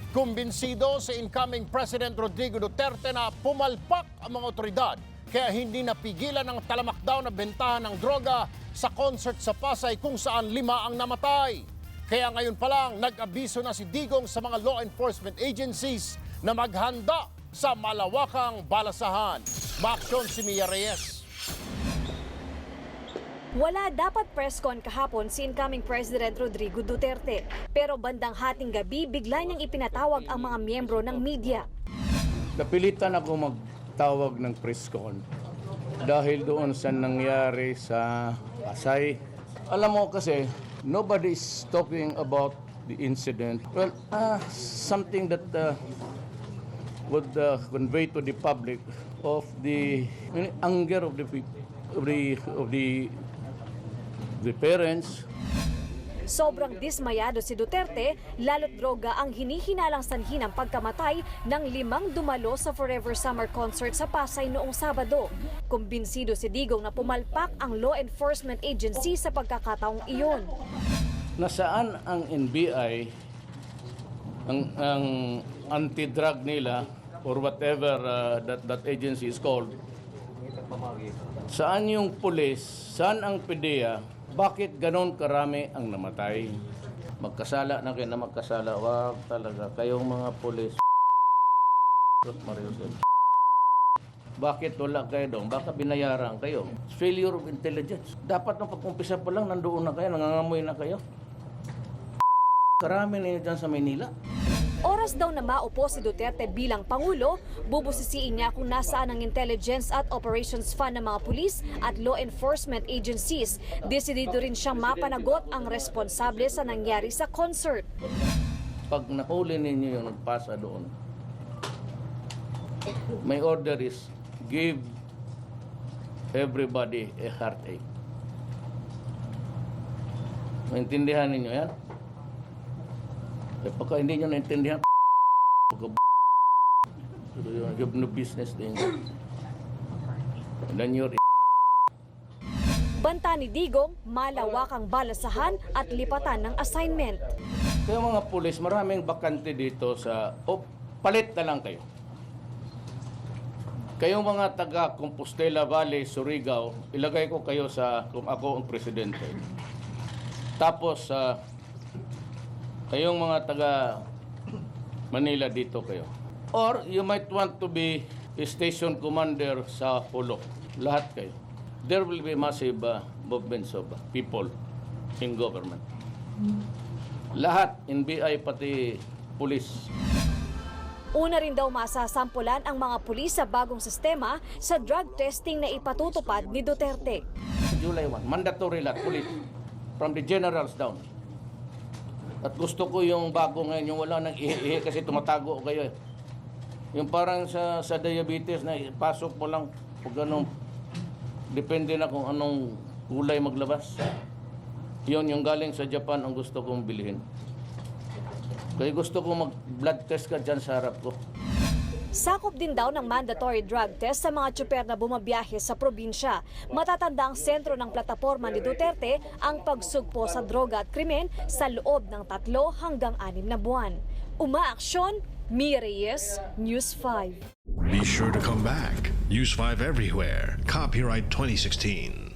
Kumbinsido si incoming President Rodrigo Duterte na pumalpak ang mga otoridad kaya hindi napigilan ng talamakdaw na bentahan ng droga sa concert sa Pasay kung saan 5 ang namatay. Kaya ngayon pa lang nag-abiso na si Digong sa mga law enforcement agencies na maghanda sa malawakang balasahan. Maaksyon si Mia Reyes. Wala dapat press con kahapon si incoming President Rodrigo Duterte. Pero bandang hating gabi, bigla niyang ipinatawag ang mga miyembro ng media. Napilitan ako magtawag ng press con dahil doon sa nangyari sa Pasay. Alam mo kasi, nobody is talking about the incident. Well, something that would convey to the public of the anger of the people, of the parents. Sobrang dismayado si Duterte, lalo't droga ang hinihinalang sanhi ng pagkamatay ng 5 dumalo sa Forever Summer Concert sa Pasay noong Sabado. Kumbinsido si Digong na pumalpak ang law enforcement agency sa pagkakataong iyon. Nasaan ang NBI, ang anti-drug nila, or whatever that agency is called? Saan yung pulis? Saan ang PDEA? Bakit ganon karami ang namatay? Magkasala na kayo na magkasala. Wag talaga. Kayong mga pulis. Bakit wala kayo doon? Baka binayaran kayo. Failure of intelligence. Dapat nung pag-umpisa pa lang, nandoon na kayo, nangangamoy na kayo. Karami na dyan sa Maynila. Oras daw na maupo si Duterte bilang Pangulo, bubusisiin niya kung nasaan ang intelligence at operations fund ng mga pulis at law enforcement agencies. Desidido rin siyang mapanagot ang responsable sa nangyari sa concert. Pag nahuli ninyo yung nagpasa doon, my order is give everybody a heartache. Maintindihan ninyo yan? Eh, pagka hindi nyo naintindihan, you have no business din. And then you're Banta ni Digong, malawakang balasahan at lipatan ng assignment. Kaya mga pulis, maraming bakante dito sa, palit na lang kayo. Kayong mga taga Compostela Valley, Surigao, ilagay ko kayo sa, kung ako ang presidente. Tapos, kayong mga taga Manila dito kayo. Or you might want to be a station commander sa Polo. Lahat kayo. There will be massive movements of people in government. Lahat, NBI pati police. Una rin daw masasampulan ang mga pulis sa bagong sistema sa drug testing na ipatutupad ni Duterte. July 1, mandatory lahat, police. From the generals down. At gusto ko yung bago ngayon, yung wala nang ihi kasi tumatago kayo eh. Yung parang sa diabetes na pasok mo lang pag anong, depende na kung anong kulay maglabas. Yun, yung galing sa Japan ang gusto kong bilhin. Kaya gusto kong mag-blood test ka dyan sa harap ko. Sakop din daw ng mandatory drug test sa mga tsuper na bumabiyahe sa probinsya. Matatanda ang sentro ng plataporma ni Duterte ang pagsugpo sa droga at krimen sa loob ng 3 hanggang 6 na buwan. Umaaksyon, Mia Reyes, News 5. Be sure to come back. Use 5 everywhere. Copyright 2016.